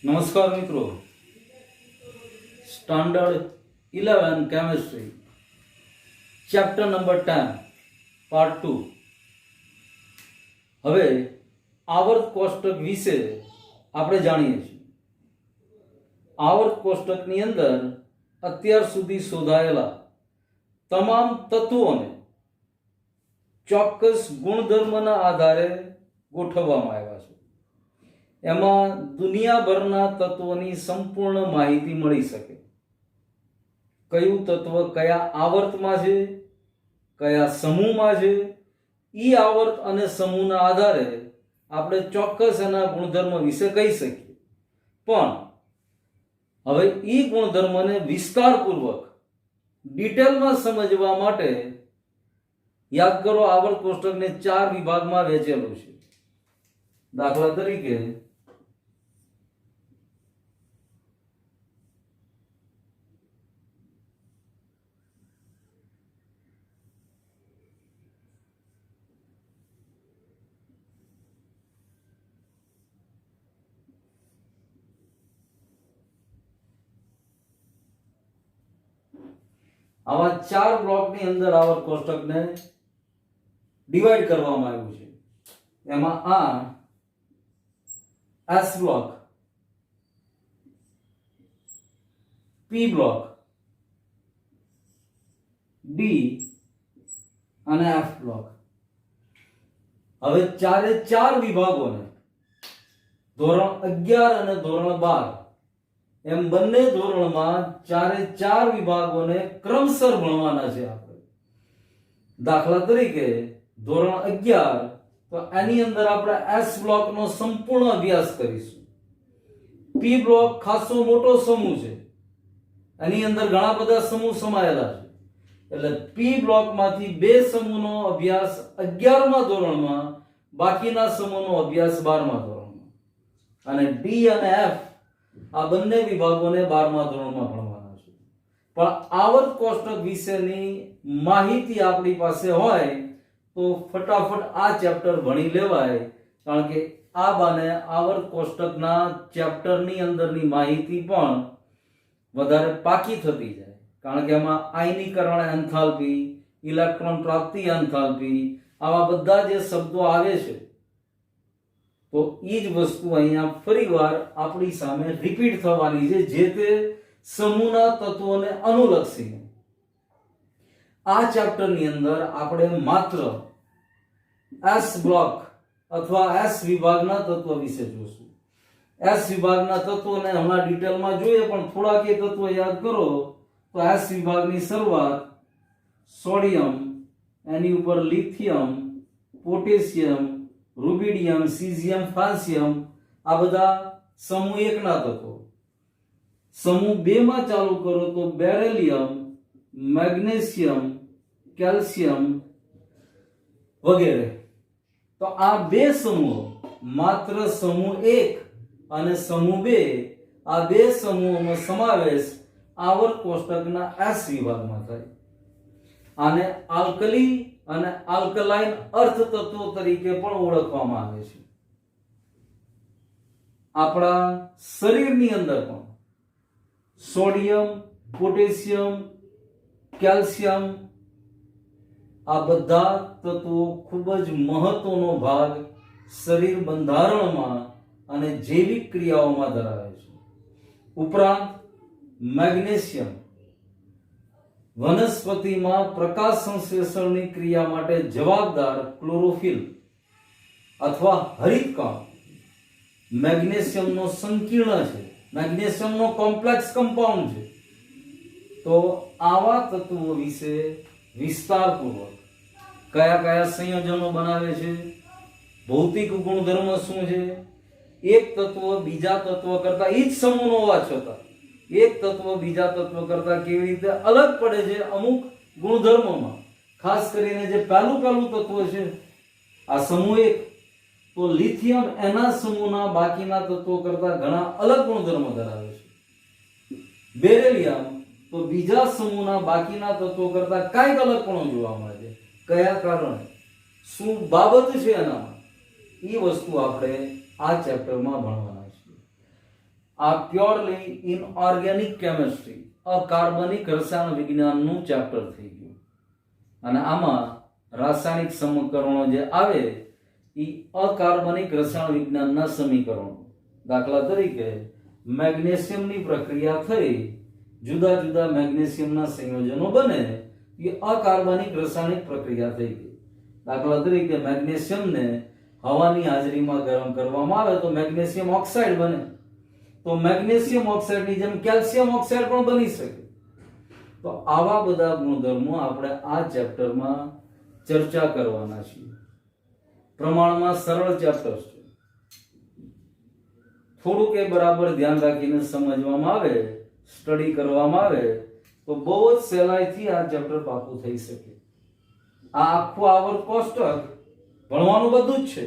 નમસ્કાર મિત્રો, standard 11 chemistry chapter number 10 part 2. હવે આવર્ત કોષ્ટક વિશે આપણે જાણીએ છીએ. આવર્ત કોષ્ટકની અંદર અત્યાર સુધી શોધાયેલા તમામ તત્વોને ચોક્કસ ગુણધર્મના આધારે ગોઠવવામાં આવ્યા છે. એમાં દુનિયાભરના તત્વોની સંપૂર્ણ માહિતી મળી શકે. કયું તત્વ કયા આવર્તમાં છે, કયા સમૂહમાં છે, ઈ આવર્ત અને સમૂહના આધારે આપણે ચોક્કસ એના ગુણધર્મ વિશે કહી શકીએ. પણ હવે ઈ ગુણધર્મને વિસ્તારપૂર્વક ડિટેલમાં સમજવા માટે યાદ કરો, આવર્ત કોષ્ટકને 4 વિભાગમાં વહેંચેલું છે. દાખલા તરીકે આવા 4 બ્લોકની અંદર આવર્ત કોષ્ટકને ડિવાઈડ કરવામાં આવ્યું છે. એમાં આ S block, P block, D અને F બ્લોક. હવે 4 વિભાગોને ધોરણ 11 અને ધોરણ 12 એમ બંને ધોરણમાં 4 વિભાગોને ક્રમશર ભણવાના છે આપણે. દાખલા તરીકે ધોરણ 11 તો એની અંદર આપણે S બ્લોકનો સંપૂર્ણ અભ્યાસ કરીશું. P બ્લોક ખાસો મોટો સમૂહ છે, એની અંદર ઘણા બધા સમૂહ સમાયેલા છે. એટલે P બ્લોકમાંથી 2 સમૂહનો અભ્યાસ 11મા ધોરણમાં, બાકીના સમૂહનો અભ્યાસ 12મા ધોરણમાં. અને D અને F આ બંને વિભાગોને 12મા ધોરણમાં ભણવાના છે. પણ આવર્ત કોષ્ટક વિશેની માહિતી આપણી પાસે હોય તો ફટાફટ આ ચેપ્ટર ભણી લેવાય, કારણ કે આ બાને આવર્ત કોષ્ટકના ચેપ્ટરની અંદરની માહિતી પણ વધારે પાકી થતી જાય. કારણ કે એમાં આયનીકરણ એન્થાલ્પી, ઇલેક્ટ્રોન પ્રાપ્તિ એન્થાલ્પી, આવા બધા જે શબ્દો આવે છે તો એ જ વસ્તુ અહીંયા ફરીવાર આપણી સામે રિપીટ થવાની છે, જે તે સમૂહના તત્વોને અનુલક્ષીને. આ ચેપ્ટરની અંદર આપણે માત્ર S બ્લોક અથવા S વિભાગના તત્વ વિશે જોશું. S વિભાગના તત્વોને હમણાં ડિટેલમાં જોઈએ, પણ થોડાક એ તત્વો યાદ કરો તો S વિભાગની શરૂઆત સોડિયમ, એની ઉપર લિથિયમ, પોટેશિયમ, રૂબિડિયમ, સીઝિયમ, ફ્રાન્સિયમ, આ બધા સમૂહ 1 ના તત્વો. સમૂહ 2 માં ચાલુ કરો તો બેરિલિયમ, મેગ્નેશિયમ, કેલ્શિયમ વગેરે. તો આ 2 સમૂહો, માત્ર સમૂહ 1 અને સમૂહ 2, આ 2 સમૂહોનો સમાવેશ આવર્ત કોષ્ટકના S વિભાગમાં થાય. આને આલ્કલી અને આલ્કલાઇન અર્ધ તત્વો તરીકે પણ ઓળખવામાં આવે છે. આપણા શરીરની અંદર પણ સોડિયમ, પોટેશિયમ, કેલ્શિયમ આ બધા તત્વો ખૂબ જ મહત્વનો ભાગ શરીર બંધારણમાં અને જૈવિક ક્રિયાઓમાં ધરાવે છે. ઉપરાંત મેગ્નેશિયમ વનસ્પતિમાં પ્રકાશ સંશ્લેષણની ક્રિયા માટે જવાબદાર ક્લોરોફિલ અથવા હરિતકણ મેગ્નેશિયમનો સંકીર્ણ છે, મેગ્નેશિયમનો કોમ્પ્લેક્સ કમ્પાઉન્ડ છે. તો આવા તત્વો વિશે વિસ્તારપૂર્વક કયા કયા સંયોજનો બનાવે છે, ભૌતિક ગુણધર્મ શું છે, એક તત્વ બીજા તત્વ કરતા એ જ સમૂહનો હોવા છતાં એક તત્વ બીજા તત્વ કરતા કેવી રીતે અલગ પડે છે અમુક ગુણધર્મોમાં. ખાસ કરીને જે પહેલું તત્વ છે આ સમૂહ 1, તો લિથિયમ એના સમૂહના બાકીના તત્વો કરતા ઘણા અલગ ગુણધર્મો ધરાવે છે. બેરિલિયમ તો બીજા સમૂહના બાકીના તત્વો કરતા કાંઈક અલગપણું જોવા મળે છે. કયા કારણે, શું બાબત છે એનામાં, એ વસ્તુ આપણે આ ચેપ્ટરમાં ભણવાના છીએ. આ પ્યોરલી ઇનઓર્ગેનિક કેમિસ્ટ્રી, અકાર્બનિક રસાયણ વિજ્ઞાનનું ચેપ્ટર થઈ ગયું. અને આમાં રાસાયણિક સમીકરણો જે આવે એ અકાર્બનિક રસાયણ વિજ્ઞાનના સમીકરણો. દાખલા તરીકે મેગ્નેશિયમની પ્રક્રિયા થઈ, જુદા જુદા મેગ્નેશિયમના સંયોજનો બને, એ અકાર્બનિક રાસાયણિક પ્રક્રિયા થઈ ગઈ. દાખલા તરીકે મેગ્નેશિયમને હવાની હાજરીમાં ગરમ કરવામાં આવે તો મેગ્નેશિયમ ઓક્સાઇડ બને. તો મેગ્નેશિયમ ઓક્સાઇડની જેમ કેલ્શિયમ ઓક્સાઇડ પણ બની શકે. તો આવા બધા ગુણધર્મો આપણે આ ચેપ્ટરમાં ચર્ચા કરવાના છીએ. પ્રમાણમાં સરળ ચેપ્ટર છે. થોડુંક એ બરાબર ધ્યાન રાખીને સમજવામાં આવે, સ્ટડી કરવામાં આવે તો બહુ જ સહેલાઈથી આ ચેપ્ટર પાકું થઈ શકે. આ આખું આવર્ત કોષ્ટક ભણવાનું બધું જ છે,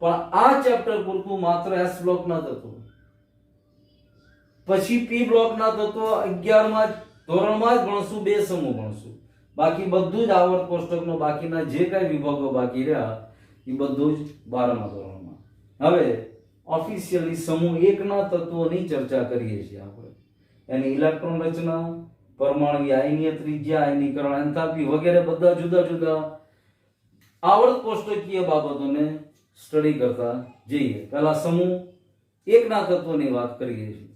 પણ આ ચેપ્ટર પૂરતું માત્ર એસ બ્લોકના તત્વો, પછી પી બ્લોકના તત્વો 11મા ધોરણમાં જ ભણશું, 2 સમૂહ ભણશું. બાકી બધું જ આવર્ત કોષ્ટકનો બાકીના જે કઈ વિભાગો બાકી રહ્યા એ બધું જ 12મા ધોરણમાં. હવે ઓફિશિયલી સમૂહ 1 ના તત્વોની ચર્ચા કરીએ છીએ આપણે. એની ઇલેક્ટ્રોન રચના, પરમાણુ આયનીય ત્રિજ્યા, આયનીકરણ, એન્થાલ્પી વગેરે બધા જુદા જુદા આવર્ત કોષ્ટકીય બાબતોને સ્ટડી કરતા જઈએ. પહેલા સમૂહ 1 ના તત્વોની વાત કરીએ છીએ.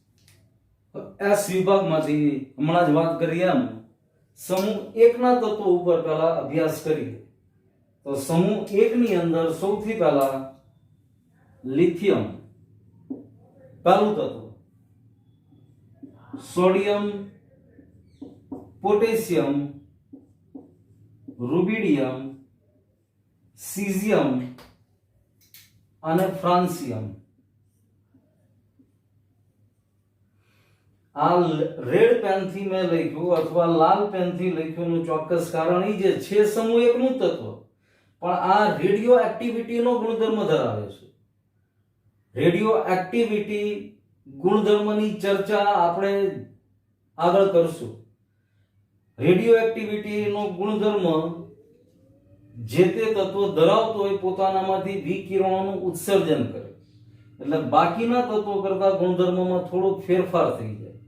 એસ વિભાગમાંથી હમણાં જ વાત કરી એમ સમૂહ 1 ના તત્વો ઉપર પહેલા અભ્યાસ કરીએ. તો સમૂહ 1 ની અંદર સૌથી પહેલા લિથિયમ પહેલું તત્વ, સોડિયમ, પોટેશિયમ, રૂબિડિયમ, સીઝિયમ અને ફ્રાન્સિયમ. આ રેડ પેનથી મેં લખ્યું અથવા લાલ પેનથી લખ્યું ચોક્કસ કારણ એ જે છે સમૂહ 1 નું તત્વ, પણ આ રેડિયો એક્ટિવિટીનો ગુણધર્મ ધરાવે છે. રેડિયો એક્ટિવિટી ગુણધર્મની ચર્ચા આપણે આગળ કરશું. રેડિયો એક્ટિવિટીનો ગુણધર્મ જે તે તત્વ ધરાવતો હોય પોતાનામાંથી વિકિરણોનું ઉત્સર્જન કરે, એટલે બાકીના તત્વો કરતા ગુણધર્મમાં થોડોક ફેરફાર થઈ જાય.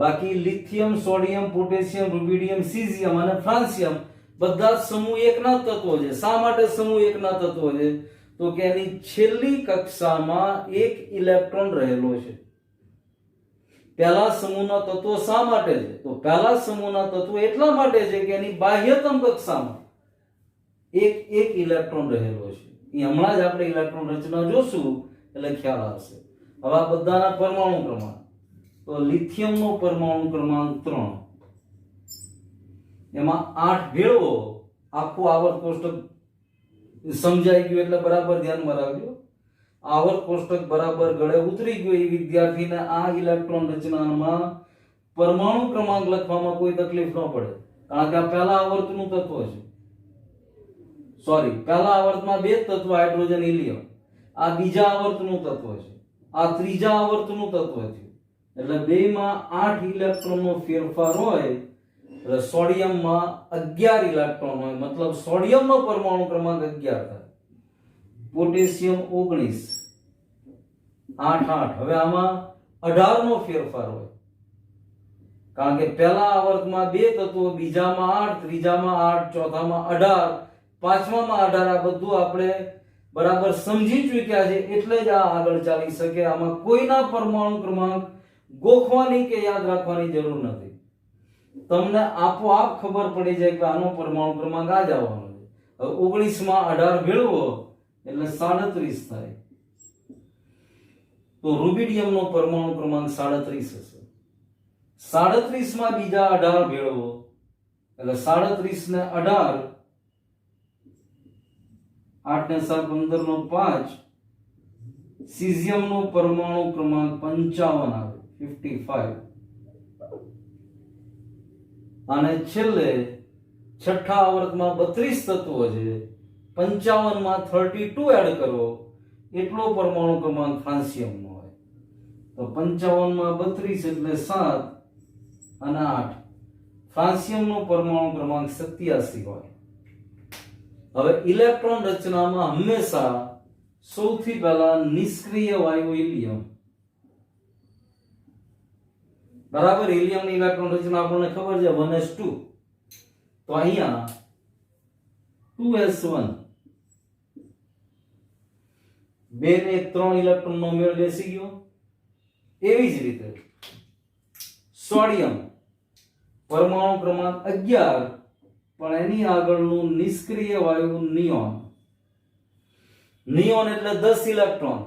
બાકી lithium, sodium, potassium, rubidium, caesium અને ફ્રાન્સિયમ બધા સમૂહ 1 ના તત્વો છે. શા માટે સમૂહ 1 ના તત્વો છે? તો કે એની છેલ્લી કક્ષામાં 1 ઇલેક્ટ્રોન રહેલો છે. પહેલા સમૂહના તત્વો શા માટે છે? તો પહેલા સમૂહના તત્વો એટલા માટે છે કે એની બાહ્યતમ કક્ષામાં એક ઇલેક્ટ્રોન રહેલો છે. એ હમણાં જ આપણે ઇલેક્ટ્રોન રચના જોશું એટલે ખ્યાલ આવશે. હવે આ બધાના પરમાણુ ક્રમાંક. તો લિથિયમનો પરમાણુ ક્રમાંક 3, એમાં 8 ભેળવો. આખું આવર્ત કોષ્ટક સમજાઈ ગયું એટલે બરાબર ધ્યાનમાં રાખજો. આવર્ત કોષ્ટક બરાબર ગળે ઉતરી ગયું એ વિદ્યાર્થીને આ ઇલેક્ટ્રોન રચનામાં પરમાણુ ક્રમાંક લખવામાં કોઈ તકલીફ ન પડે, કારણ કે આ પહેલા આવર્તનું તત્વ છે. પહેલા આવર્તમાં 2 તત્વ, હાઇડ્રોજન, હિલિયમ. આ બીજા આવર્તનું તત્વ છે, આ ત્રીજા આવર્તનું તત્વ છે. એટલે બેમાં 8 ઇલેક્ટ્રોનનો ફેરફાર હોય એટલે સોડિયમમાં 11 ઇલેક્ટ્રોન હોય, મતલબ સોડિયમનો પરમાણુ ક્રમાંક 11 થાય. પોટેશિયમ 19, 8. હવે આમાં 18 નો ફેરફાર હોય, કારણ કે પહેલા આવર્તમાં 2 તત્વો, બીજામાં 8, ત્રીજામાં 8, ચોથામાં 18, પાંચમામાં 18. આ બધું આપણે બરાબર સમજી ચૂક્યા છે એટલે જ આ આગળ ચાલી શકે. આમાં કોઈના પરમાણુ ક્રમાંક ગોખવાની કે યાદ રાખવાની જરૂર નથી. તમને આપોઆપ ખબર પડી જાય કે આનો પરમાણુ ક્રમાંક આ જ આવવાનો છે. હવે 19 માં 18 ભેળવો એટલે 37 થાય. તો રૂબિડિયમનો પરમાણુ ક્રમાંક 37 હશે. 37 માં બીજા 18 ભેળવો એટલે 37 ને 18, 8 ને 7 15 નો 5. સીઝિયમનો પરમાણુ ક્રમાંક 55 આવે, 55. અને છેલ્લે છઠ્ઠા આવર્તમાં 32 તત્વો છે. 55 માં 32 એડ કરો એટલો પરમાણુ ક્રમાંક ફ્રાન્સિયમનો હોય. તો 55 માં 32 એટલે 7 અને 8. ફ્રાન્સિયમનો પરમાણુ ક્રમાંક 87 હોય. હવે ઇલેક્ટ્રોન રચનામાં હંમેશા સૌથી પહેલા નિષ્ક્રિય વાયુ હિલિયમ બરાબર. હિલિયમની ઇલેક્ટ્રોન રચના આપણને ખબર છે 1s2. તો અહીંયા 2s1 2 ને 3 ઇલેક્ટ્રોન નો મેળ બેસી ગયો. એવી જ રીતે સોડિયમ પરમાણુ ક્રમાંક 11 પણ એની આગળનું નિષ્ક્રિય વાયુ નિયોન. નિયોન એટલે 10 ઇલેક્ટ્રોન,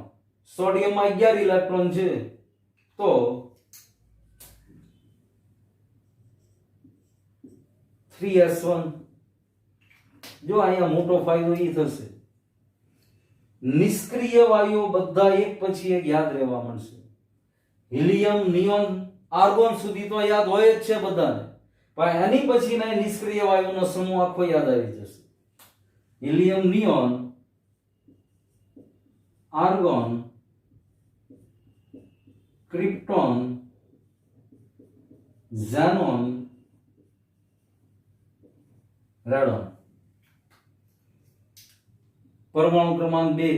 સોડિયમમાં 11 ઇલેક્ટ્રોન છે તો 3s1. જો અહીંયા મોટો ફાયદો એ થશે, નિષ્ક્રિય વાયુઓ બધા એક પછી એક યાદ રહેવા મળશે. હિલિયમ, નિયોન, આર્ગોન સુધી તો યાદ હોય જ છે બધાને, પણ એની પછીના નિષ્ક્રિય વાયુનો સમૂહ આખો યાદ આવી જશે. Helium, neon, argon, krypton, xenon, radon. પરમાણુ ક્રમાંક 2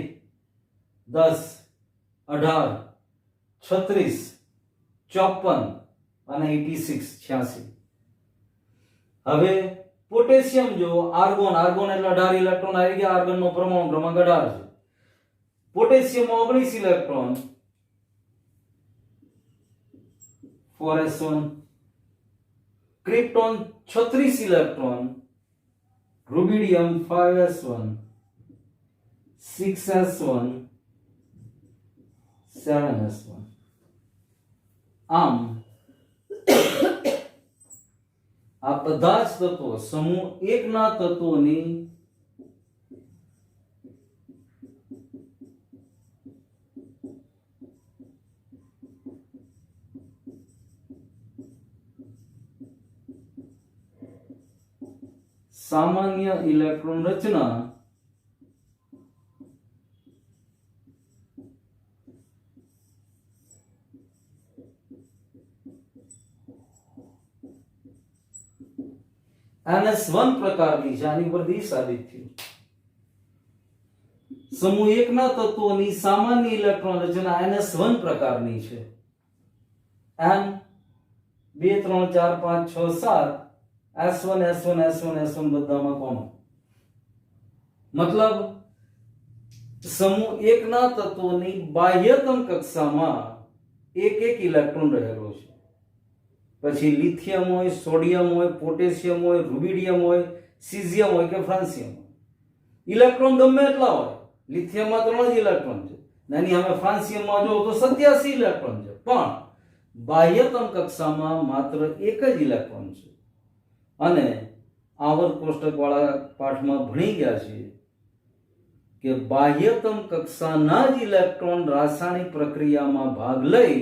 10 18 36 54 અને 86 86. હવે પોટેશિયમ જો આર્ગોન, આર્ગોન એટલે 18 ઇલેક્ટ્રોન આવી ગયા. આર્ગોન નો પરમાણુ ક્રમાંક 18 છે. Potassium 19 electron 4s1. Krypton 36 electron, rubidium 5s1 6s1 7s1. આમ આ બધા જ તત્વો સમૂહ 1 ના તત્વોની સામાન્ય ઇલેક્ટ્રોન રચના NS1 પ્રકારની છે. આની પરથી સાબિત થયું. સમૂહ 1 ના તત્વોની સામાન્ય ઇલેક્ટ્રોન રચના NS1 પ્રકારની છે. N 2 3 4 5 6 7 S1 S1 S1 S1 બધામાં કોમન. મતલબ સમૂહ 1 ના તત્વોની બાહ્યતમ કક્ષામાં એક એક ઇલેક્ટ્રોન રહેલો છે. પછી લિથિયમ હોય, સોડિયમ હોય, પોટેશિયમ હોય, રૂબિડિયમ હોય, સીઝિયમ હોય કે ફ્રાન્સિયમ હોય. ઇલેક્ટ્રોન ગમે એટલા હોય. લિથિયમમાં 3 જ ઇલેક્ટ્રોન છે, એની સામે ફ્રાન્સિયમમાં જો તો 87 ઇલેક્ટ્રોન છે, પણ બાહ્યતમ કક્ષામાં માત્ર એક જ ઇલેક્ટ્રોન છે. અને આવર્ત કોષ્ટક વાળા પાઠમાં ભણી ગયા છીએ કે બાહ્યતમ કક્ષાના જ ઇલેક્ટ્રોન રાસાયણિક પ્રક્રિયામાં ભાગ લઈ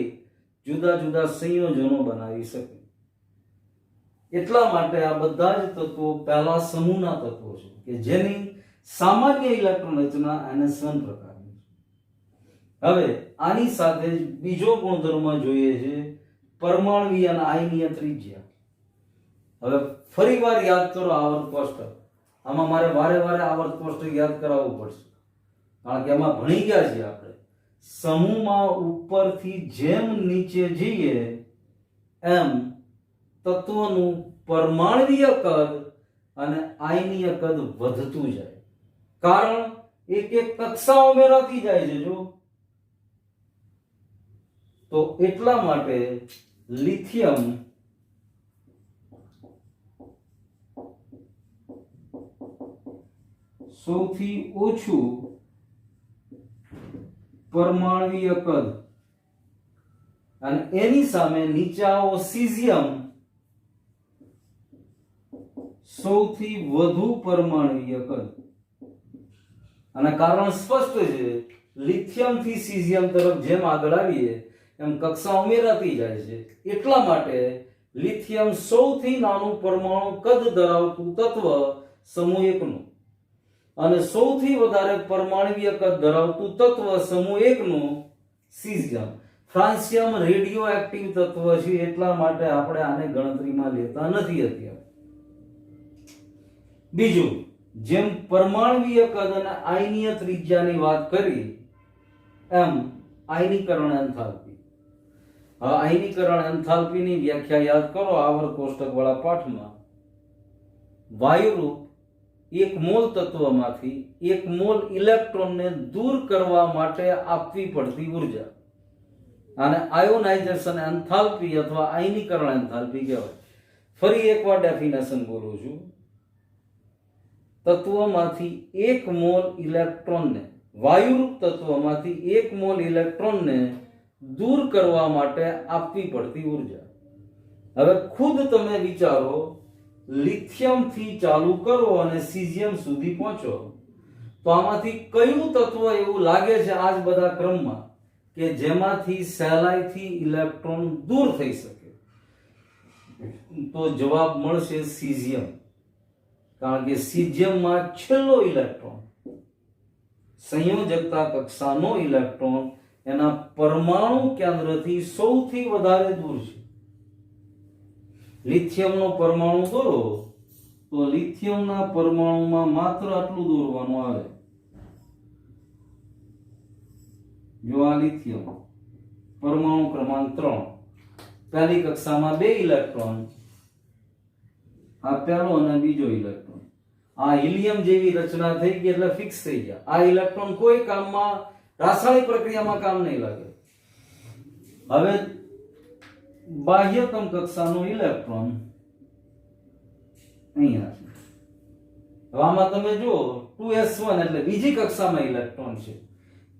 જુદા જુદા સંયોજનો બનાવી શકે. એટલા માટે આ બધા જ તત્વો પહેલા સમૂહના તત્વો છે કે જેની સામાન્ય ઇલેક્ટ્રોન રચના NS1 પ્રકારની છે. હવે આની સાથે જ બીજો ગુણધર્મ જોઈએ છે પરમાણ્વીય અને આયનીય ત્રિજ્યા. હવે ફરીવાર યાદ કરો આવર્ત કોષ્ટક. આમાં મારે વારે વારે આવર્ત કોષ્ટક યાદ કરાવવું પડશે, કારણ કે એમાં ભણી ગયા છીએ આપણે. સમૂહમાં ઉપરથી જેમ નીચે જઈએ એમ તત્વનું પરમાણ્વીય કદ અને આયનીય કદ વધતું જાય, કારણ એક એક કક્ષા ઉમેરાતી જાય છે. જો તો એટલા માટે લિથિયમ સૌથી ઓછું પરમાણ્વીય કદ અને એની સામે નીચે આવો સીઝિયમ સૌથી વધુ પરમાણ્વીય કદ. અને કારણ સ્પષ્ટ છે, લિથિયમ થી સીઝિયમ તરફ જેમ આગળ આવીએ એમ કક્ષા ઉમેરાતી જાય છે. એટલા માટે લિથિયમ સૌથી નાનું પરમાણુ કદ ધરાવતું તત્વ સમૂહ 1 નું અને સૌથી વધારે પરમાણ્વીય કદ ધરાવતું તત્વ સમૂહ 1 નું સીઝિયમ. ફ્રાન્સિયમ રેડિયો એક્ટિવ તત્વ છે, એટલા માટે આપણે આને ગણતરીમાં લેતા નથી અત્યારે. બીજું, જેમ પરમાણ્વીય કદ અને આયનીય ત્રિજ્યાની વાત કરી એમ આયનીકરણ એન્થાલ્પી. હવે આયનીકરણ એન્થાલ્પીની વ્યાખ્યા યાદ કરો આવર્ત કોષ્ટક વાળા પાઠમાં. વાયુરૂપ એક મોલ તત્વમાંથી એક મોલ ઇલેક્ટ્રોનને દૂર કરવા માટે આપવી પડતી ઉર્જા અને આયોનાઇઝેશન એન્થાલ્પી અથવા આયનીકરણ એન્થાલ્પી કહેવાય. ફરી એકવાર ડેફિનેશન બોલું છું. તત્વમાંથી એક મોલ ઇલેક્ટ્રોનને, વાયુરૂપ તત્વમાંથી એક મોલ ઇલેક્ટ્રોનને દૂર કરવા માટે આપવી પડતી ઉર્જા. હવે ખુદ તમે વિચારો, લિથિયમ થી ચાલુ કરો અને સીઝિયમ સુધી પહોંચો તો આમાંથી કયું તત્વ એવું લાગે છે આજ બધા ક્રમમાં કે જેમાંથી સહેલાઈથી ઇલેક્ટ્રોન દૂર થઈ શકે? તો જવાબ મળશે સીઝિયમ. કારણ કે સીઝિયમમાં છેલ્લો ઇલેક્ટ્રોન, સંયોજકતા કક્ષાનો ઇલેક્ટ્રોન એના પરમાણુ કેન્દ્રથી સૌથી વધારે દૂર છે. લિથિયમનો પરમાણુ દોરો તો લિથિયમના પરમાણુમાં માત્ર આટલું દોરવાનું આવે. જો આ લિથિયમ પરમાણુ ક્રમાંક 3, પહેલી કક્ષામાં 2 ઇલેક્ટ્રોન, આ પહેલો અને બીજો ઇલેક્ટ્રોન. આ હિલિયમ જેવી રચના થઈ ગઈ એટલે ફિક્સ થઈ ગયા. આ ઇલેક્ટ્રોન કોઈ કામમાં, રાસાયણિક પ્રક્રિયામાં કામ નહીં લાગે. હવે બાહ્યતમ કક્ષાનો ઇલેક્ટ્રોન અહીંયા છે. હવે આમાં તમે જુઓ 2s1 એટલે બીજી કક્ષામાં ઇલેક્ટ્રોન છે.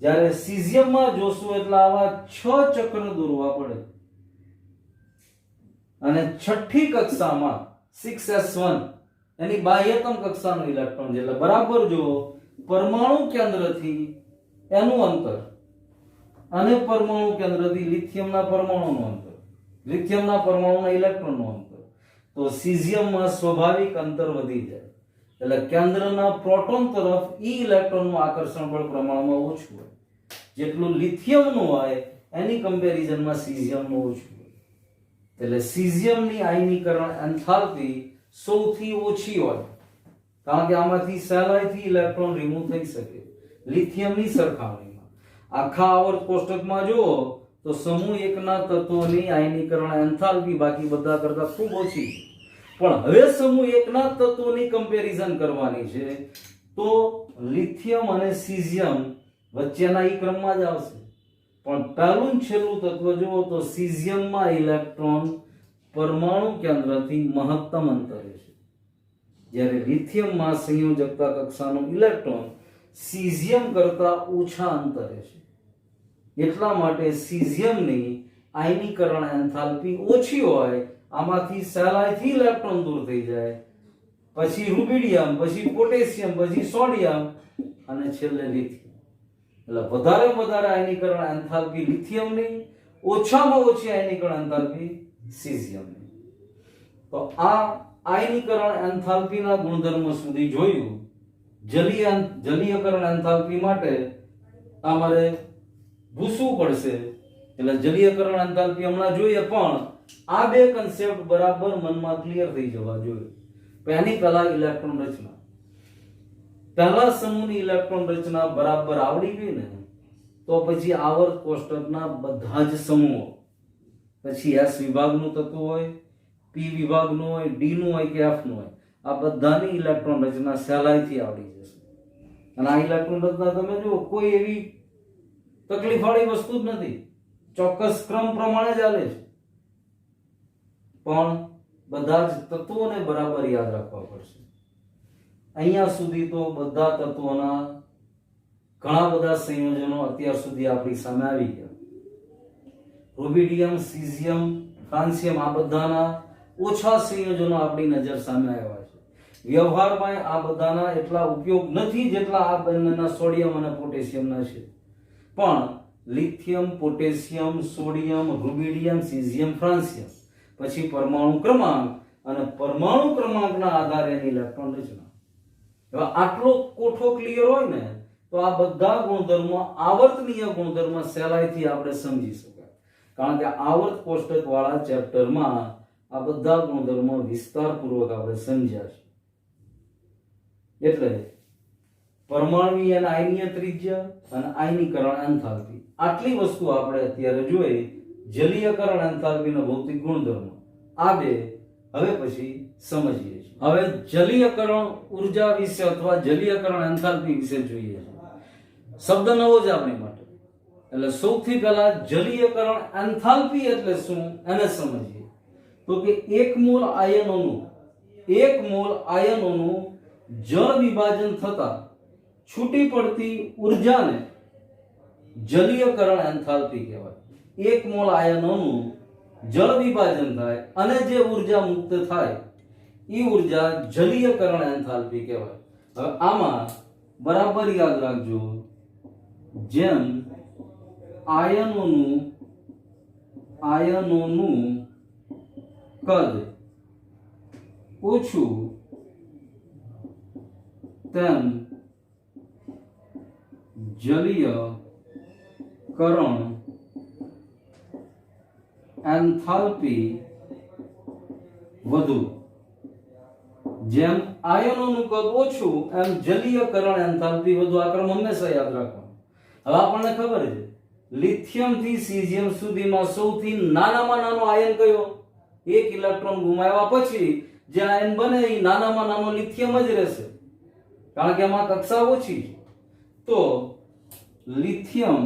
જ્યારે સીઝિયમમાં જોશું એટલે આવા 6 ચક્ર દોરવા પડે. અને છઠ્ઠી કક્ષામાં 6s1 એની બાહ્યતમ કક્ષાનો ઇલેક્ટ્રોન છે. એટલે બરાબર જો પરમાણુ કેન્દ્રથી એનું અંતર અને પરમાણુ કેન્દ્રથી લિથિયમના પરમાણુનું અંતર, લિથિયમના પરમાણુના ઇલેક્ટ્રોનનું અંતર, તો સીઝિયમમાં સ્વાભાવિક અંતર વધી જાય. એટલે કેન્દ્રના પ્રોટોન તરફ ઈ ઇલેક્ટ્રોનનું આકર્ષણ બળ પ્રમાણમાં ઓછું હોય. જેટલું લિથિયમનું હોય એની કમ્પેરિઝનમાં સીઝિયમનું ઓછું હોય. એટલે સીઝિયમની આયનીકરણ એન્થાલ્પી સૌથી ઓછી હોય. કારણ કે આમાંથી સહેલાઈથી ઇલેક્ટ્રોન રિમૂવ થઈ શકે લિથિયમની સરખામણીમાં. આખા આવર્ત કોષ્ટકમાં જુઓ તો સમૂહ એકના તત્વોની આયનીકરણ એન્થાલ્પી બાકી બધા કરતા ખૂબ ઓછી છે. પણ હવે સમૂહ એકના તત્વોની કમ્પેરિઝન કરવાની છે તો લિથિયમ અને સીઝિયમ વચ્ચેના ઈ ક્રમમાં જ આવશે. પણ પહેલું છેલ્લું તત્વ જુઓ તો સીઝિયમમાં ઇલેક્ટ્રોન પરમાણુ કેન્દ્રથી મહત્તમ અંતરે છે, જ્યારે લિથિયમમાં સંયોજકતા કક્ષાનો ઇલેક્ટ્રોન સીઝિયમ કરતા ઓછા અંતરે છે. એટલા માટે સીઝિયમની આયનીકરણ એન્થાલ્પી ઓછી હોય, આમાંથી સહેલાઈથી ઇલેક્ટ્રોન દૂર થઈ જાય. પછી રૂબિડિયમ, પછી પોટેશિયમ, પછી સોડિયમ અને છેલ્લે લિથિયમ. એટલે વધારે આયનીકરણ એન્થાલ્પી લિથિયમની, ઓછામાં ઓછી આયનીકરણ એન્થાલ્પી સીઝિયમની. તો આ આયનીકરણ એન્થાલ્પીના ગુણધર્મ સુધી જોયું. જલીયકરણ એન્થાલ્પી માટે અમારે ભૂસવું પડશે. એટલે જલીયકરણ એન્થાલ્પી હમણાં જોઈએ, પણ આ બે કન્સેપ્ટ બરાબર મનમાં ક્લિયર થઈ જવા જોઈએ. એની પહેલા ઇલેક્ટ્રોન રચના, પહેલા સમૂહની ઇલેક્ટ્રોન રચના બરાબર આવડી ગઈ ને તો પછી આવર્ત કોષ્ટકના બધા જ સમૂહો, પછી S વિભાગનું તત્વ હોય, P વિભાગનું હોય, D નું હોય કે F નું હોય, આ બધાની ઇલેક્ટ્રોન રચના સહેલાઈથી આવડી જશે. અને આ ઇલેક્ટ્રોન રચના તમે જુઓ કોઈ એવી તકલીફવાળી વસ્તુ જ નથી. ચોક્કસ ક્રમ પ્રમાણે જ ચાલે છે. પણ બધા જ તત્વોને બરાબર યાદ રાખવા પડશે. અહીંયા સુધી તો બધા તત્વોના ઘણા બધા સંયોજનો અત્યાર સુધી આપણી સામે આવી ગયા. રૂબિડિયમ, સીઝિયમ, ફ્રાન્સિયમ આ બધાના ઓછા સંયોજનો આપણી નજર સામે આવ્યા છે. વ્યવહારમાં આ બધાના એટલા ઉપયોગ નથી જેટલા આ બંનેના સોડિયમ અને પોટેશિયમના છે. પણ lithium, potassium, sodium, rubidium, caesium, francium, પછી પરમાણુ ક્રમાંક અને પરમાણુ ક્રમાંકના આધારે એની ઇલેક્ટ્રોન રચના. હવે આટલો કોઠો ક્લિયર હોય ને તો આ બધા ગુણધર્મો, આવર્તનીય ગુણધર્મો સહેલાઈથી આપણે સમજી શકાય. કારણ કે આવર્ત કોષ્ટક વાળા ચેપ્ટરમાં આ બધા ગુણધર્મો વિસ્તારપૂર્વક આપણે સમજ્યા છે. એટલે પરમાણુય અને આયનીય ત્રિજ્યા અને આયનીકરણ એન્થાલ્પી આટલી વસ્તુ આપણે અત્યારે જોઈ. જલીયકરણ એન્થાલ્પીનો ભૌતિક ગુણધર્મ. આ બે હવે પછી સમજીએ છીએ. હવે જલીયકરણ ઉર્જા વિશે અથવા જલીયકરણ એન્થાલ્પી વિશે જોઈએ. શબ્દ નવો જ આપણી માટે. એટલે સૌથી પહેલા જલીયકરણ એન્થાલ્પી એટલે શું એને સમજીએ. તો કે એક મોલ આયનોનું જળ વિભાજન થતા છૂટી પડતી ઉર્જાને જલીયકરણ એન્થાલ્પી કહેવાય. એક મોલ આયનોનું જળ વિભાજન થાય અને જે ઉર્જા મુક્ત થાય એ ઉર્જા જલીયકરણ એન્થાલ્પી કહેવાય. હવે આમાં બરાબર યાદ રાખજો, જેમ આયનોનું કદ ઓછું તેમ જલીયકરણ એન્થાલ્પી વધુ. જેમ આયનોનું કદ ઓછું એમ જલીયકરણ એન્થાલ્પી વધુ. આ ક્રમ હંમેશા યાદ રાખવાનો. હવે આપણને ખબર છે લિથિયમ થી સીઝિયમ સુધીમાં સૌથી નાનામાં નાનો આયન કયો? એક ઇલેક્ટ્રોન ગુમાવ્યા પછી જે આયન બને એ નાનામાં નાનો લિથિયમ જ રહેશે, કારણ કે એમાં કક્ષા ઓછી છે. તો lithium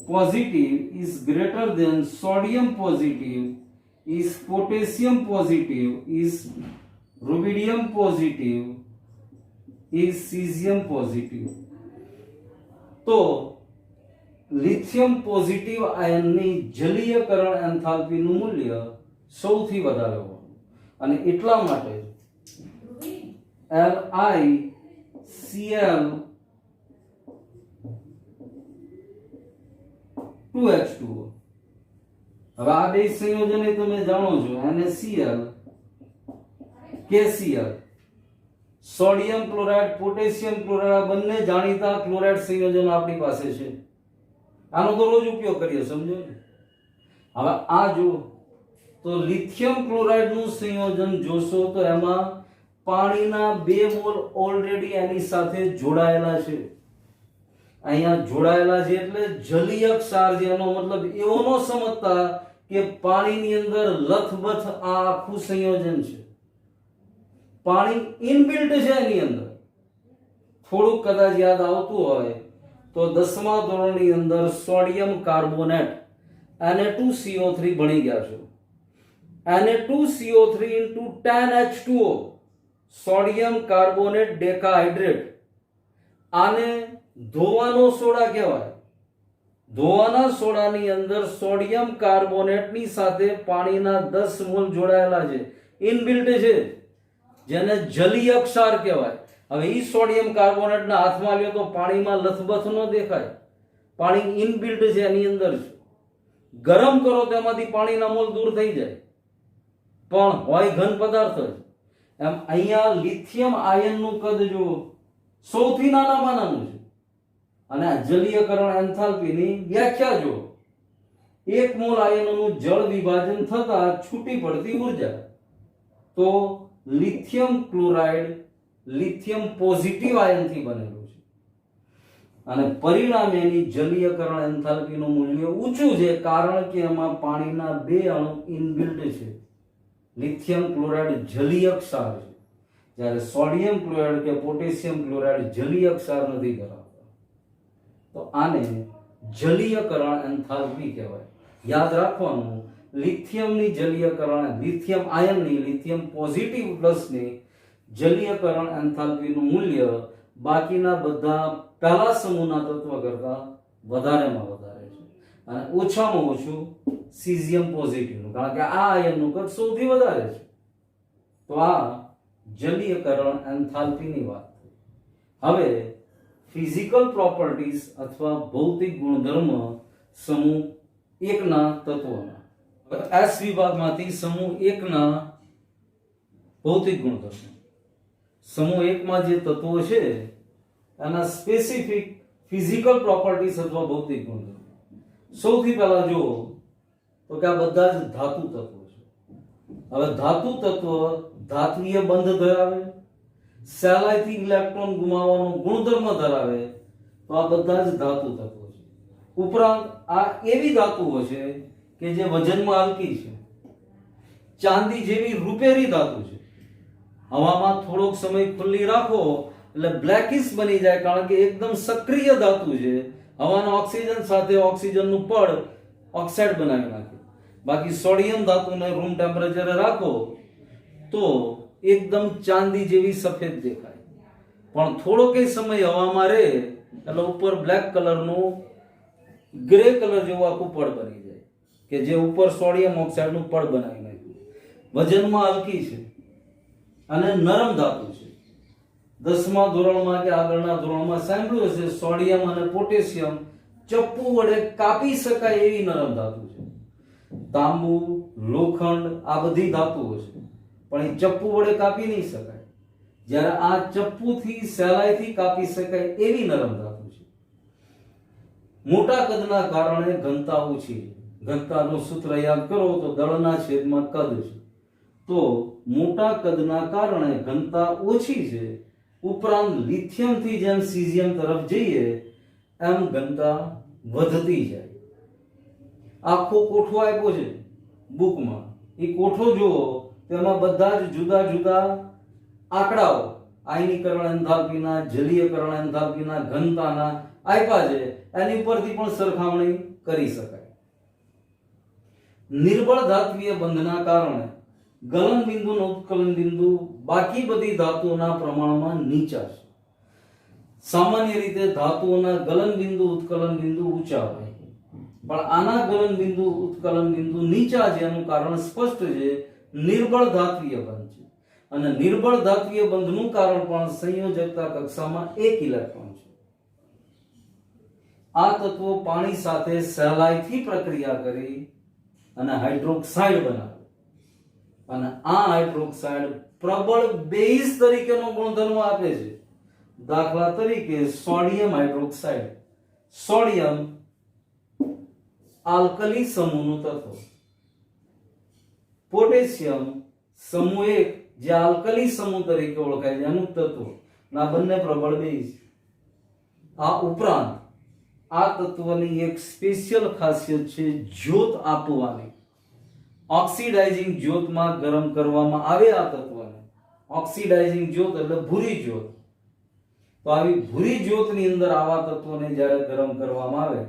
positive is greater than sodium positive, is potassium positive, is rubidium positive, is cesium positive. તો લિથિયમ પોઝિટિવ આયનની જલીયકરણ એન્થાલ્પીનું મૂલ્ય સૌથી વધારે હોવાનું, અને એટલા માટે LiCl 2H2O. હવે આ બે સંયોજન તમે જાણો છો, NaCl KCl, sodium chloride potassium chloride, આ બંને જાણીતા ક્લોરાઇડ સંયોજનો આપણી પાસે છે. આનો તો રોજ ઉપયોગ કરીએ, સમજો ને. હવે આ જો તો લિથિયમ ક્લોરાઇડ નું સંયોજન જોશો તો એમાં પાણીના 2 મોલ ઓલરેડી એની સાથે જોડાયેલા છે. અહીંયા જોડાયેલા છે એટલે જલીય ક્ષાર છે. એનો મતલબ એવો ન સમજતા કે પાણીની અંદર લથબથ આ આખું સંયોજન છે. પાણી ઇનબિલ્ટ છે એની અંદર. થોડુંક કદાચ યાદ આવતું હોય તો 10મા ધોરણની અંદર સોડિયમ કાર્બોનેટ Na2CO3 ભણી ગયા છો. Na2CO3 into 10H2O, sodium carbonate ડેકાહાઇડ્રેટ. આને ધોવાનો સોડા કહેવાય. ધોવાના સોડાની અંદર સોડિયમ કાર્બોનેટની સાથે પાણીના 10 મોલ જોડાયેલા છે, ઇનબિલ્ટ છે, જેને જલીય ક્ષાર કહેવાય. હવે ઈ સોડિયમ કાર્બોનેટના હાથમાં લ્યો તો પાણીમાં લથબથ ન દેખાય. પાણી ઇનબિલ્ટ છે, એની અંદર છે. ગરમ કરો તેમાંથી પાણીના મોલ દૂર થઈ જાય, પણ હોય ઘન પદાર્થ જ. એમ અહીંયા લિથિયમ આયનનું કદ જો સૌથી નાનામાં નાનું છે, અને આ જલીયકરણ એન્થાલ્પીની વ્યાખ્યા જો 1 મોલ આયનોનું જળ વિભાજન થતા છૂટી પડતી ઉર્જા. તો લિથિયમ ક્લોરાઇડ લિથિયમ પોઝિટિવ આયનથી બનેલું છે, અને પરિણામે એની જલીયકરણ એન્થાલ્પીનું મૂલ્ય ઊંચું છે, કારણ કે એમાં પાણીના 2 અણુ ઇનબિલ્ટ છે. લિથિયમ ક્લોરાઇડ જલીય ક્ષાર છે, જ્યારે સોડિયમ ક્લોરાઇડ કે પોટેશિયમ ક્લોરાઇડ જલીય ક્ષાર નથી ધરાવતા. તો આને જલીયકરણ એન્થાલ્પી કહેવાય. યાદ રાખવાનું, લિથિયમની જલીયકરણ, લિથિયમ આયનની, લિથિયમ પોઝિટિવ પ્લસની જલીયકરણ એન્થાલ્પીનું મૂલ્ય બાકીના બધા પહેલા સમૂહના તત્વ કરતા વધારેમાં વધારે છે, અને ઓછામાં ઓછું સીઝિયમ પોઝિટિવનું, કારણ કે આ આયનનું કદ સૌથી વધારે છે. તો આ જલીયકરણ એન્થાલ્પીની વાત થઈ. હવે ફિઝિકલ પ્રોપર્ટીઝ અથવા ભૌતિક ગુણધર્મ સમૂહ 1 ના તત્વોના. એસ વિભાગમાંથી સમૂહ 1 ના ભૌતિક ગુણધર્મ. સમૂહ 1 માં જે તત્વો છે એના સ્પેસિફિક ફિઝિકલ પ્રોપર્ટીઝ અથવા ભૌતિક ગુણધર્મ. સૌથી પહેલા જો તો કે આ બધા જ ધાતુ તત્વો છે. હવે ધાતુ તત્વ ધાત્વીય બંધ ધરાવે, સહેલાઈથી ઇલેક્ટ્રોન ગુમાવવાનો ગુણધર્મ ધરાવે, તો આ બધા જ ધાતુ તત્વો છે. ઉપરાંત આ એવી ધાતુઓ છે કે જે વજનમાં હલકી છે. ચાંદી જેવી રૂપેરી ધાતુ છે. હવામાં થોડોક સમય ખુલ્લી રાખો એટલે બ્લેકિશ બની જાય, કારણ કે એકદમ સક્રિય ધાતુ છે. હવાના ઓક્સિજન સાથે ઓક્સિજનનું પડ ઓક્સાઇડ બનાવી નાખે. બાકી સોડિયમ ધાતુને રૂમ ટેમ્પરેચરે રાખો તો એકદમ ચાંદી જેવી સફેદ દેખાય, પણ થોડોક સમય હવામાં રહે એટલે ઉપર બ્લેક કલરનું ગ્રે કલર જેવું આખું પડ બની જાય કે જે ઉપર સોડિયમ ઓક્સાઇડનું પડ બનાવી નાખ્યું. વજનમાં હલકી છે અને નરમ ધાતુ છે. 10મા ધોરણમાં કે આગળના ધોરણમાં સાંભળ્યું હશે, સોડિયમ અને પોટેશિયમ ચપ્પુ વડે કાપી શકાય એવી નરમ ધાતુ છે. તાંબુ, લોખંડ આ બધી ધાતુઓ છે, પણ એ ચપ્પુ વડે કાપી નહીં શકાય. જ્યારે આ ચપ્પુથી સહેલાઈથી કાપી શકાય એવી નરમ ધાતુ છે. મોટા કદના કારણે ઘનતા ઓછી છે. ઘનતાનું સૂત્ર યાદ કરો તો દળના છેદમાં કદ છે. તો મોટા કદના કારણે ઘનતા ઓછી છે. ઉપરાંત લિથિયમથી જેમ સીઝિયમ તરફ જઈએ એમ ઘનતા વધતી જાય. આખો કોઠો આપ્યો છે બુકમાં, એ કોઠો જુઓ તેમાં બધા જ જુદા જુદા આંકડાઓ આયનીકરણ એન્થાલ્પીના, જલીયકરણ એન્થાલ્પીના, ઘનતાના આપ્યા છે. એની ઉપરથી પણ સરખામણી કરી શકાય. નિર્બળ ધાત્વીય બંધના કારણે ગલન બિંદુ અને ઉત્કલન બિંદુ બાકી બધી ધાતુઓના પ્રમાણમાં નીચા છે. સામાન્ય રીતે ધાતુઓના ગલન બિંદુ, ઉત્કલન બિંદુ ઊંચા હોય, પણ આના ગલન બિંદુ, ઉત્કલન બિંદુ નીચા છે. એનું કારણ સ્પષ્ટ છે, નિર્બળ ધાત્વીય બંધ છે. અને નિર્બળ ધાત્વીય બંધનું કારણ પણ સંયોજકતા કક્ષામાં 1 ઇલેક્ટ્રોન છે. આ તત્વો પાણી સાથે સહેલાઈથી પ્રક્રિયા કરી અને હાઇડ્રોક્સાઇડ બનાવે, અને આ હાઇડ્રોક્સાઇડ પ્રબળ બેઝ તરીકેનો ગુણધર્મ આપે છે. દાખલા તરીકે સોડિયમ હાઇડ્રોક્સાઇડ. સોડિયમ આલ્કલી સમૂહનું તત્વ, પોટેશિયમ સમૂહ 1 જે આલ્કલી સમૂહ તરીકે ઓળખાય છે એનું તત્વ, ના બંને પ્રબળ બેઝ. આ ઉપરાંત આ તત્વની એક સ્પેશિયલ ખાસિયત છે જ્યોત આપવાની. ઓક્સિડાઇઝિંગ જ્યોતમાં ગરમ કરવામાં આવે આ તત્વને. ઓક્સિડાઇઝિંગ જ્યોત એટલે ભૂરી જ્યોત. તો આવી ભૂરી જ્યોતની અંદર આવા તત્વોને જ્યારે ગરમ કરવામાં આવે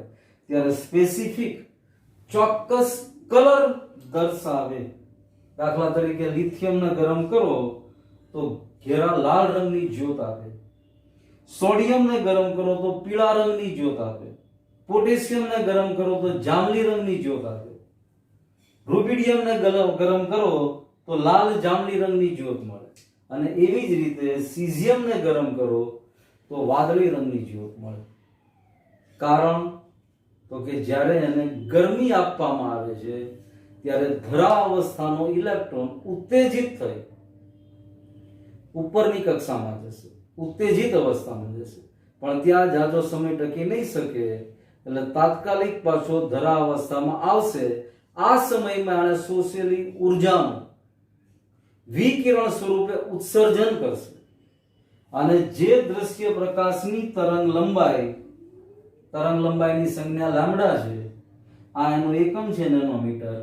ત્યારે સ્પેસિફિક ચોક્કસ કલર દર્શાવે. દાખલા તરીકે લિથિયમને ગરમ કરો તો ઘેરા લાલ રંગની જ્યોત આપે. સોડિયમને ગરમ કરો તો પીળા રંગની જ્યોત આપે. પોટેશિયમને ગરમ કરો તો જાંબલી રંગની જ્યોત આપે. રૂબિડિયમને ગરમ કરો તો લાલ જાંબલી રંગની જ્યોત મળે. અને એવી જ રીતે સીઝિયમને ગરમ કરો તો વાદળી રંગની જ્યોત મળે. કારણ તો કે જ્યારે એને ગરમી આપવામાં આવે છે ત્યારે ધરા અવસ્થાનો ઇલેક્ટ્રોન ઉત્તેજિત થઈ ઉપરની કક્ષામાં જશે, ઉત્તેજિત અવસ્થામાં જશે, પણ ત્યાં જાજો સમય ટકી નહીં શકે, એટલે તાત્કાલિક પાછો ધરા અવસ્થામાં આવશે. આ સમયમાં આને શોષેલી ઉર્જાનું વિકિરણ સ્વરૂપે ઉત્સર્જન કરશે, અને જે દ્રશ્ય પ્રકાશની તરંગ લંબાઈની સંજ્ઞા લેમ્ડા છે, આ એનો એકમ છે નેનોમીટર.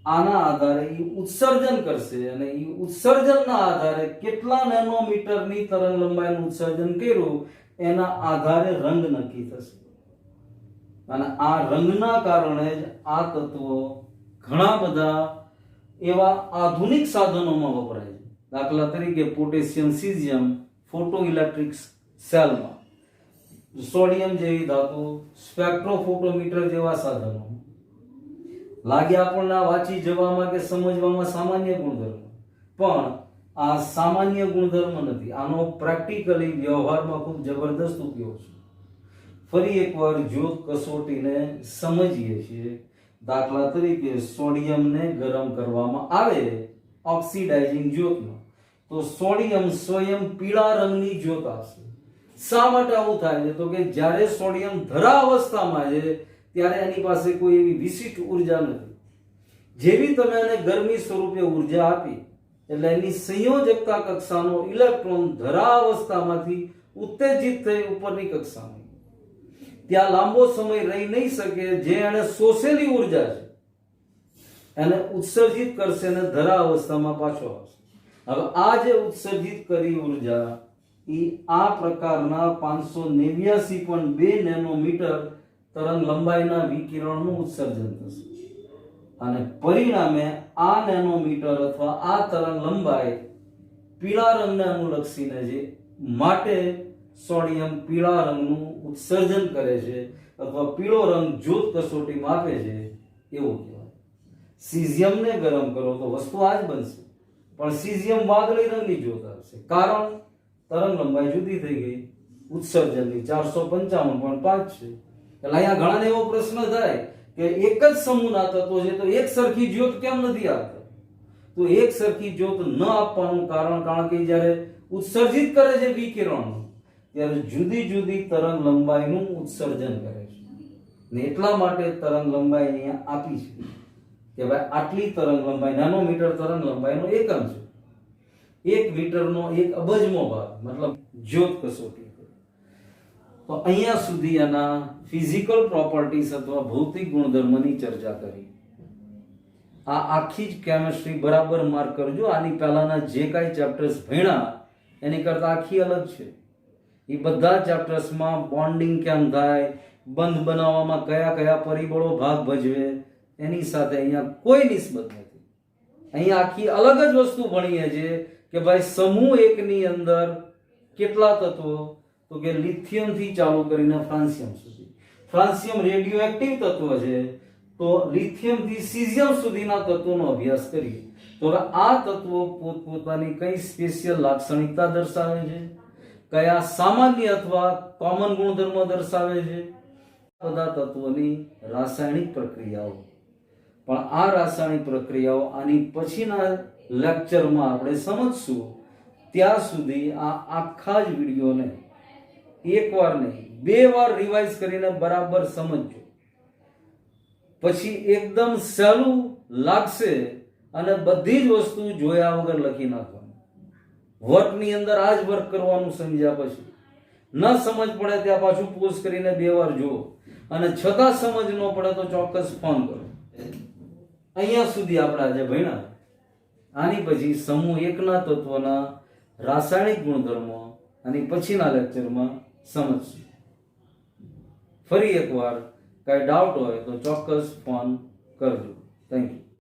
આના આધારે એ ઉત્સર્જન કરશે, અને એ ઉત્સર્જનના આધારે કેટલા નેનોમીટરની તરંગ લંબાઈનું ઉત્સર્જન કર્યું એના આધારે રંગ નક્કી થશે. અને આ રંગના કારણે જ આ તત્વો ઘણા બધા એવા આધુનિક સાધનોમાં વપરાય છે. દાખલા તરીકે પોટેશિયમ સીઝિયમ ફોટો ઇલેક્ટ્રિક સેલમાં, સોડિયમ જેવી ધાતુ સ્પેક્ટ્રોફોટોમીટર જેવા સાધનો. લાગે આપણને વાંચી જવામાં કે સમજવામાં સામાન્ય ગુણધર્મ, પણ આ સામાન્ય ગુણધર્મ નથી. આનો પ્રેક્ટિકલી વ્યવહારમાં ખૂબ જબરદસ્ત ઉપયોગ છે. ફરી એકવાર જ્યોત કસોટીને સમજીએ છીએ. દાખલા તરીકે સોડિયમને ગરમ કરવામાં આવે ઓક્સિડાઇઝિંગ જ્યોતમાં, તો સોડિયમ સ્વયં પીળા રંગની જ્યોત આપશે. શા માટે આવું થાય છે? તો કે જ્યારે સોડિયમ ધરા અવસ્થામાં છે ત્યારે એની પાસે કોઈ એવી વિશિષ્ટ ઉર્જા નથી. જેવી તમે એને ગરમી સ્વરૂપે ઉર્જા આપી એટલે એની સંયોજકતા કક્ષાનો ઇલેક્ટ્રોન ધરા અવસ્થામાંથી ઉત્તેજિત થઈ ઉપરની કક્ષામાં. ત્યાં લાંબો સમય રહી નહીં શકે. જે એને શોષેલી ઉર્જા છે એને ઉત્સર્જિત કરશે અને ધરા અવસ્થામાં પાછો આવશે. હવે આ જે ઉત્સર્જિત કરી ઉર્જા એ આ પ્રકારના 589.2 નેનોમીટર તરંગ લંબાઈના વિકિરણનું ઉત્સર્જન થશે અને પરિણામે આ નેનોમીટર અથવા આ તરંગ લંબાઈ પીળા રંગને અનુલક્ષીને છે, માટે સોડિયમ પીળા રંગનું ઉત્સર્જન કરે છે અથવા પીળો રંગ જ્યોત કસોટીમાં આપે છે એવું કહેવાય. સીઝિયમને ગરમ કરો તો વસ્તુ આ જ બનશે, પણ સીઝિયમ વાદળી રંગની જ્યોત આપશે, કારણ તરંગ લંબાઈ જુદી થઈ ગઈ. ઉત્સર્જનની 455.5 છે. એટલે અહીંયા ઘણાને એવો પ્રશ્ન થાય કે એક જ સમૂહના તત્વો છે તો એક સરખી જ્યોત કેમ નથી આપતા? તો એક સરખી જ્યોત ન આપવાનું કારણ કે જ્યારે ઉત્સર્જિત કરે છે વિકિરણ ત્યારે જુદી જુદી તરંગ લંબાઈનું ઉત્સર્જન કરે છે ને એટલા માટે તરંગ લંબાઈ અહીંયા આપી છે કે ભાઈ આટલી તરંગ લંબાઈ, નેનોમીટર તરંગ લંબાઈનો એકમ છે. 1 મીટરનો 1 અબજમો ભાગ, મતલબ જ્યોત કસોટી. તો અહીંયા સુધી આના ફિઝિકલ પ્રોપર્ટીઝ અથવા ભૌતિક ગુણધર્મની ચર્ચા કરી. આ આખી જ કેમિસ્ટ્રી બરાબર માર્ક કરજો. આની પહેલાના જે કાંઈ ચેપ્ટર્સ ભણ્યા એની કરતા આખી અલગ છે. એ બધા ચેપ્ટર્સમાં બોન્ડિંગ કેમ થાય, બંધ બનાવવામાં કયા કયા પરિબળો ભાગ ભજવે, એની સાથે અહીંયા કોઈ નિસ્બત નથી. અહીંયા આખી અલગ જ વસ્તુ ભણીએ છીએ કે ભાઈ સમૂહ એકની અંદર કેટલા તત્વો, તો કે લિથિયમ થી ચાલુ કરીને ફ્રાન્સિયમ સુધી. ફ્રાન્સિયમ રેડિયો એક્ટિવ તત્વ છે, તો લિથિયમ થી સીઝિયમ સુધીના તત્વોનો અભ્યાસ કરીએ તો હવે આ તત્વો પોતપોતાની કઈ સ્પેશિયલ લાક્ષણિકતા દર્શાવે છે, કયા સામાન્ય અથવા કોમન ગુણધર્મો દર્શાવે છે, બધા તત્વોની રાસાયણિક પ્રક્રિયાઓ. પણ આ રાસાયણિક પ્રક્રિયાઓ આની પછીના લેક્ચરમાં આપણે સમજશું. ત્યાં સુધી આ આખા જ વિડીયોને એકવાર નહીં 2 વાર રિવાઇઝ કરીને બરાબર સમજજો. પછી એકદમ સહેલું લાગશે અને બધી જ વસ્તુ જોયા વગર લખી નાખવાનું. વર્કની અંદર આ જ વર્ક કરવાનું સમજ્યા પછી ન સમજ પડે ત્યાં પાછું પોઝ કરીને 2 વાર જુઓ અને છતાં સમજ ન પડે તો ચોક્કસ ફોન કરો. અહીંયા સુધી આપણે આજે ભણ્યા. આની પછી સમૂહ 1 ના તત્વના રાસાયણિક ગુણધર્મો અને પછીના લેક્ચરમાં સમજશું. ફરી એકવાર કઈ ડાઉટ હોય તો ચોક્કસ ફોન કરજો. Thank you.